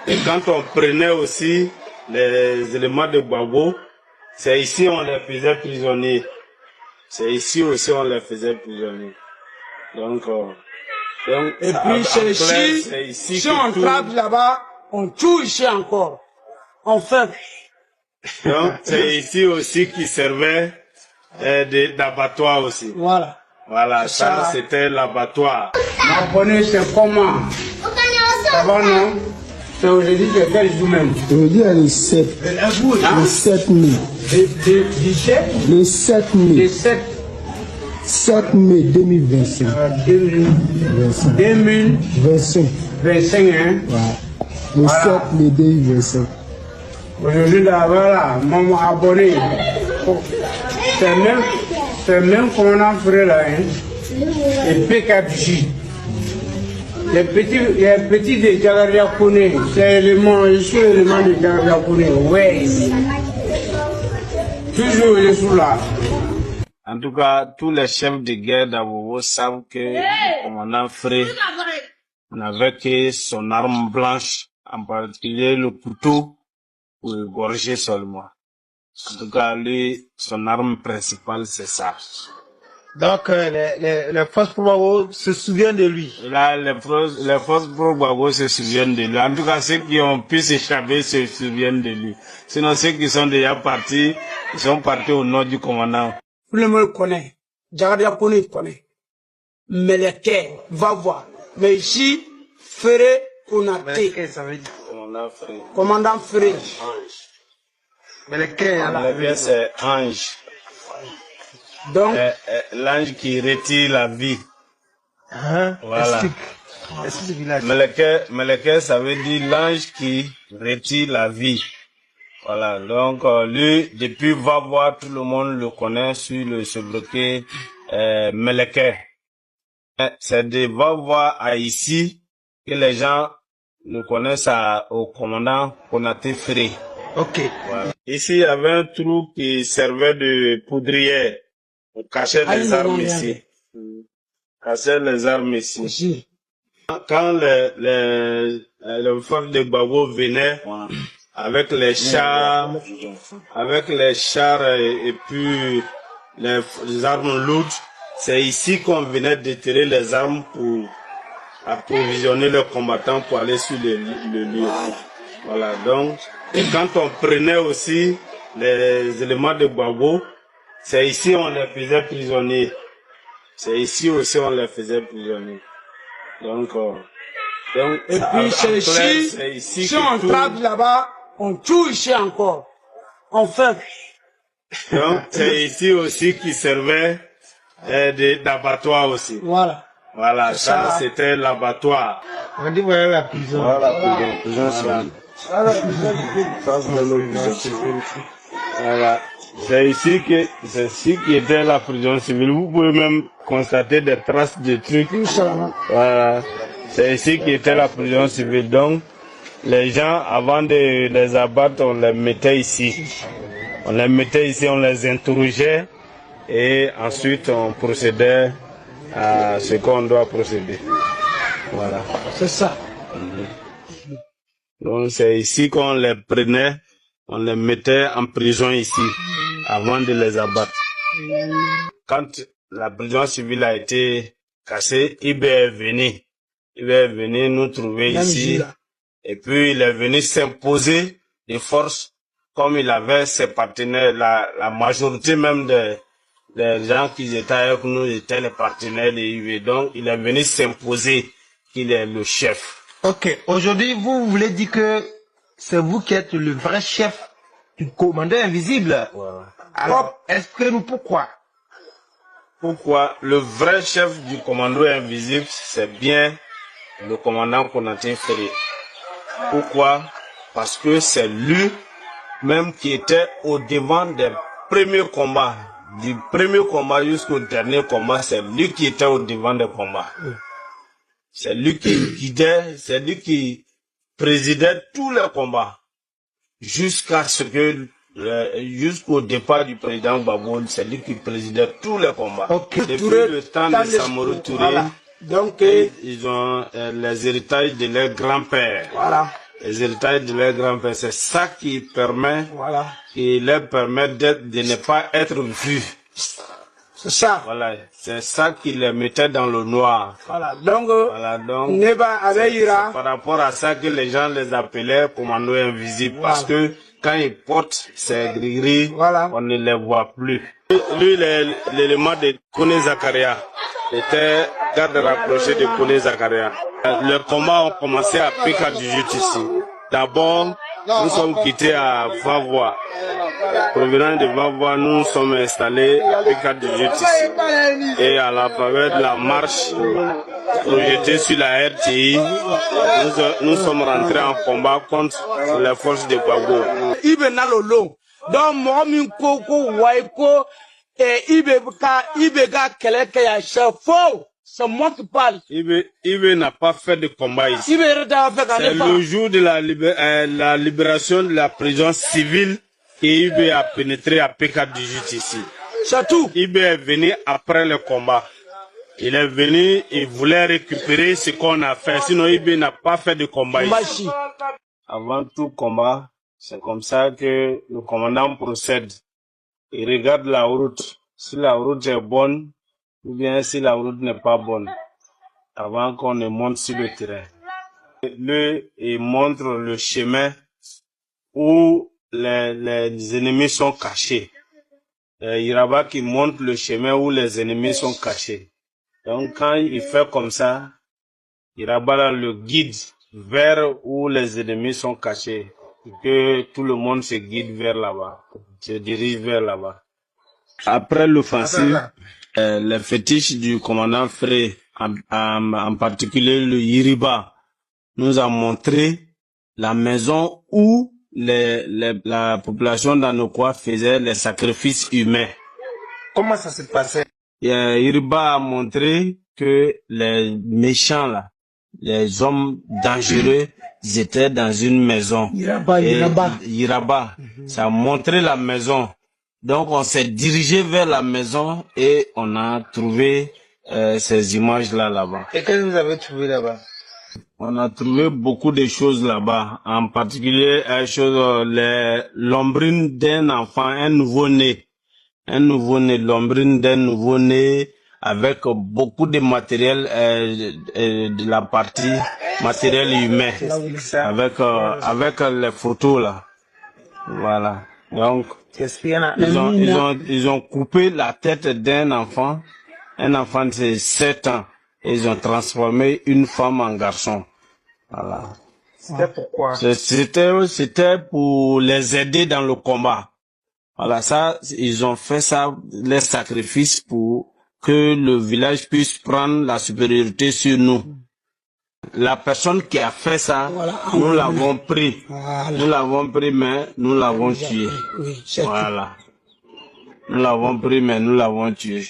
Et quand on prenait aussi les éléments de Gbagbo, c'est ici on les faisait prisonniers. C'est ici aussi on les faisait prisonniers. Donc et puis c'est ici, si on traque là-bas, on tue ici encore. On fait. Donc c'est ici aussi qui servait d'abattoir aussi. Voilà. Voilà, ça c'était l'abattoir. Abonné, c'est comment? Ça va, non? C'est aujourd'hui que quel jour même? Aujourd'hui, le 7. Le 7 mai. Le 7 mai. Le 7. 7 mai 2025. 2025. 25, hein? Ouais. Le 7 mai 2025. Aujourd'hui, là, voilà, mon abonné. C'est même commandant frère là, hein? Et PKBJ. Les petits de Jagaria Kone, c'est l'élément, je suis l'élément de Jagaria Kone, ouais. Toujours je suis là. En tout cas, tous les chefs de guerre d'Abobo savent que le commandant Fré n'avait que son arme blanche, en particulier le couteau pour égorger seulement. En tout cas, lui, son arme principale, c'est ça. Donc, les forces pro-Gbagbo se souviennent de lui. Là, les forces pro-Gbagbo se souviennent de lui. En tout cas, ceux qui ont pu s'échapper se souviennent de lui. Sinon, ceux qui sont déjà partis, ils sont partis au nom du commandant. Tout le monde connaît. Jagaria Kone connaît. Mais les quais, va voir. Mais ici, Ferré Konaté. Ça veut dire Commandant Ferré. mais les quais, c'est ange. Donc, l'ange qui retire la vie. hein? Voilà. Explique ce village. Meleke, ça veut dire l'ange qui retire la vie. Voilà. Donc, lui, depuis va voir, tout le monde le connaît sur le sobriquet Meleke. C'est de va voir à ici que les gens le connaissent au commandant Konaté Fré. Ok. Voilà. Ici, il y avait un trou qui servait de poudrière. On cachait les armes ici. Cachait les armes ici. Quand les forces de Gbagbo venaient avec les chars, et puis les armes lourdes, c'est ici qu'on venait déterrer les armes pour approvisionner les combattants pour aller sur le lieu. Voilà, donc, et quand on prenait aussi les éléments de Gbagbo, c'est ici on les faisait prisonniers. C'est ici aussi on les faisait prisonniers. Donc et puis c'est ici, si on traque là-bas, on tue ici encore. On fait. Donc c'est ici aussi qui servait d'abattoir aussi. Voilà. Voilà, ça c'était l'abattoir. On dit voilà la prison. Voilà la prison civile. Voilà. C'est ici qui était la prison civile. Vous pouvez même constater des traces de trucs. Voilà. C'est ici qui était la prison civile. Donc, les gens, avant de les abattre, on les mettait ici. On les mettait ici, on les interrogeait. Et ensuite, on procédait à ce qu'on doit procéder. Voilà. C'est ça. Donc, c'est ici qu'on les prenait. On les mettait en prison ici, avant de les abattre. Quand la prison civile a été cassée, Ibé est venu. Ibé est venu nous trouver ici. Et puis, il est venu s'imposer de force, comme il avait ses partenaires, la majorité même des gens qui étaient avec nous étaient les partenaires de Ibé. Donc, il est venu s'imposer qu'il est le chef. Ok. Aujourd'hui, vous voulez dire que c'est vous qui êtes le vrai chef du commandant invisible. Voilà. Alors, expliquez-nous pourquoi. Pourquoi le vrai chef du commando invisible, c'est bien le commandant Konaté Fré. Pourquoi? Parce que c'est lui même qui était au devant des premiers combats. Du premier combat jusqu'au dernier combat, c'est lui qui était au devant des combats. C'est lui qui guidait, c'est lui qui présidait tous les combats. Jusqu'à ce que, jusqu'au départ du président Gbagbo, c'est lui qui présidait tous les combats. Okay. Depuis le temps de Samori Touré, voilà. Donc, ils ont les héritages de leur grand-père. Voilà. les héritages de leur grand-père. C'est ça qui permet, qui leur permet de ne pas être vus. C'est ça. Voilà, c'est ça qui les mettait dans le noir. Voilà, donc Neba avait par rapport à ça que les gens les appelaient commandos invisibles. Voilà. Parce que quand ils portent ces gris-gris, on ne les voit plus. Lui, l'élément de Kone Zakaria était garde rapproché de Kone Zakaria. Le combat a commencé à Pika du Jut ici. D'abord, nous sommes quittés à Vavois. Provenant de Vavois, nous sommes installés à Pika du Jut ici. Et à la faveur de la marche projetée sur la RTI, nous sommes rentrés en combat contre les forces de Bago. Donc, moi, min koko, waiko, et Ibega Keleke, faux. C'est moi qui parle. Ibe n'a pas fait de combat ici. C'est le jour de la libération de la prison civile que Ibe a pénétré à PK18 ici. C'est tout. Ibe est venu après le combat. Il est venu, il voulait récupérer ce qu'on a fait. Sinon, Ibe n'a pas fait de combat ici. Avant tout combat, c'est comme ça que le commandant procède. Il regarde la route. Si la route est bonne, ou bien si la route n'est pas bonne, avant qu'on ne monte sur le terrain. Lui, il montre le chemin où les ennemis sont cachés. Iraba qui montre le chemin où les ennemis sont cachés. Donc quand il fait comme ça, Iraba le guide vers où les ennemis sont cachés. Que tout le monde se guide vers là-bas, se dirige vers là-bas. Après l'offensive, les fétiches du commandant Frey, en particulier le Yiriba, nous a montré la maison où la population d'Anokoa faisait les sacrifices humains. Comment ça s'est passé? Yiriba a montré que les méchants là, les hommes dangereux, ils étaient dans une maison. Yiraba. Ça a montré la maison. Donc on s'est dirigé vers la maison et on a trouvé ces images-là là-bas. Et qu'est-ce que vous avez trouvé là-bas? On a trouvé beaucoup de choses là-bas. En particulier, l'ombrine d'un enfant, un nouveau-né. L'ombrine d'un nouveau-né avec beaucoup de matériel de la partie matériel humain. Avec les photos là. Voilà. Donc, ils ont coupé la tête d'un enfant, un enfant de 7 ans, et ils ont transformé une femme en garçon. Voilà. C'était pourquoi? C'était pour les aider dans le combat. Voilà, ça, ils ont fait ça, les sacrifices pour que le village puisse prendre la supériorité sur nous. La personne qui a fait ça, nous l'avons pris. Nous l'avons pris, mais nous l'avons tué. Voilà. Nous l'avons pris, mais nous l'avons tué.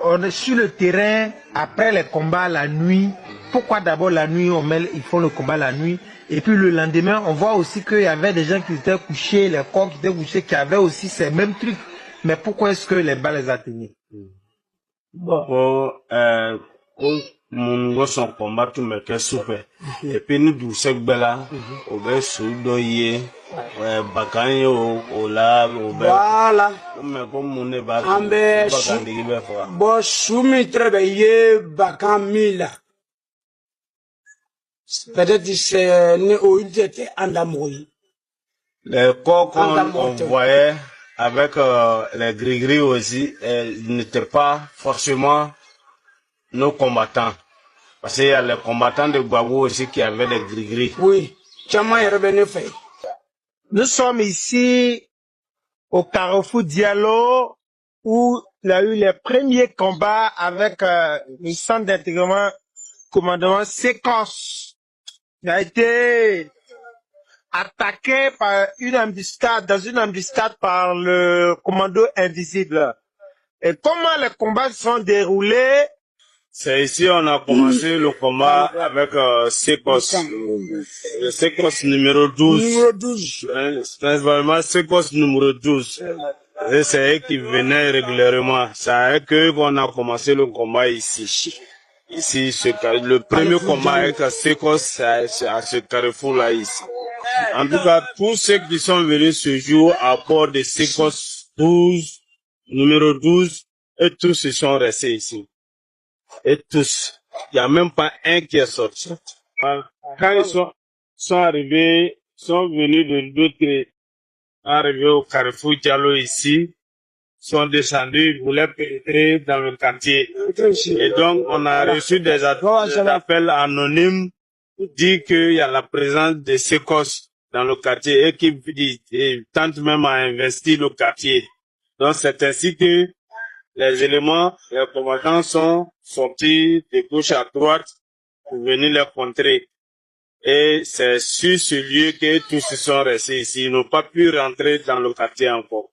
On est sur le terrain, après les combats la nuit. Pourquoi d'abord la nuit, ils font le combat la nuit, et puis le lendemain, on voit aussi qu'il y avait des gens qui étaient couchés, les corps qui étaient couchés, qui avaient aussi ces mêmes trucs. Mais pourquoi est-ce que les balles les atteignaient? Mon son combat tout me fait souffrir. Et puis nous douceurs bella, au bel sud d'oyer, bacagne au lab, au bel. Voilà. Mais comme mon est bas, bon, soumi travailler bacan mille. Peut-être que c'est né au était en amour. Les corps qu'on voyait avec les gris-gris aussi, n'étaient pas forcément nos combattants. Parce qu'il y a les combattants de Gbagbo aussi qui avaient des gris-gris. Oui, fait. Nous sommes ici au Carrefour Diallo où il y a eu les premiers combats avec le centre d'intégration commandement Séquence. Il a été attaqué par dans une embuscade par le commando invisible. Et comment les combats se sont déroulés? C'est ici on a commencé le combat avec Séquence. Le Séquence numéro 12. Numéro 12. Principalement Séquence numéro 12. Et c'est eux qui venaient régulièrement. C'est avec eux qu'on a commencé le combat ici. Ici, le premier combat avec Sékos, c'est à ce carrefour-là ici. En tout cas, tous ceux qui sont venus ce jour à bord de Sékos 12, numéro 12, et tous se sont restés ici. Et tous. Il n'y a même pas un qui est sorti. Quand ils sont arrivés, sont venus de d'autres, arrivés au carrefour Diallo ici, sont descendus, voulaient pénétrer dans le quartier. Et donc, on a reçu des appels anonymes pour dire qu'il y a la présence de Sékos dans le quartier et qui tentent même à investir le quartier. Donc, c'est ainsi que les éléments, les combattants sont sortis de gauche à droite pour venir les contrer. Et c'est sur ce lieu que tous se sont restés ici. Ils n'ont pas pu rentrer dans le quartier encore.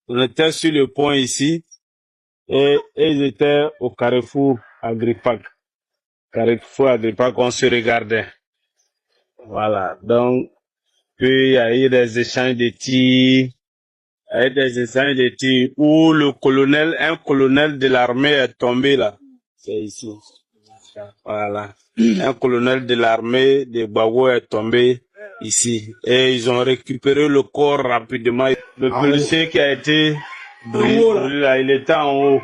On était sur le pont ici et ils étaient au carrefour Agripac. Carrefour Agripac, on se regardait. Voilà. Donc, puis il y a eu des échanges de tirs. Il y a eu des échanges de tirs où un colonel de l'armée est tombé là. C'est ici. Voilà. Un colonel de l'armée de Bago est tombé ici. Et ils ont récupéré le corps rapidement. Le policier qui a été brûlé là, il était en haut.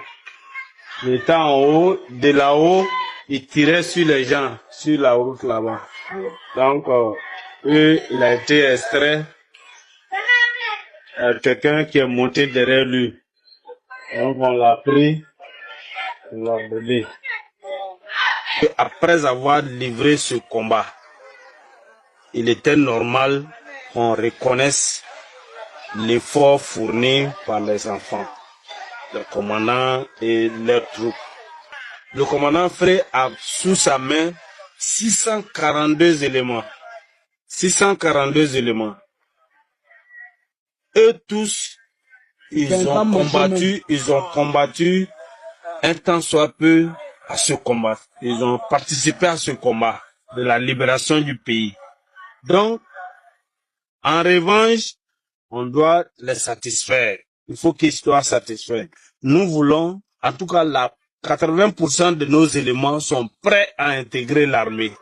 Il était en haut. De là-haut, il tirait sur les gens, sur la route là-bas. Donc, il a été extrait. Quelqu'un qui est monté derrière lui. Donc, on l'a pris. On l'a brûlé. Et après avoir livré ce combat, il était normal qu'on reconnaisse l'effort fourni par les enfants, le commandant et leurs troupes. Le commandant Frey a sous sa main 642 éléments. 642 éléments. Eux tous, ils ont combattu un temps soit peu à ce combat. Ils ont participé à ce combat de la libération du pays. Donc, en revanche, on doit les satisfaire. Il faut qu'ils soient satisfaits. Nous voulons, en tout cas, 80% de nos éléments sont prêts à intégrer l'armée.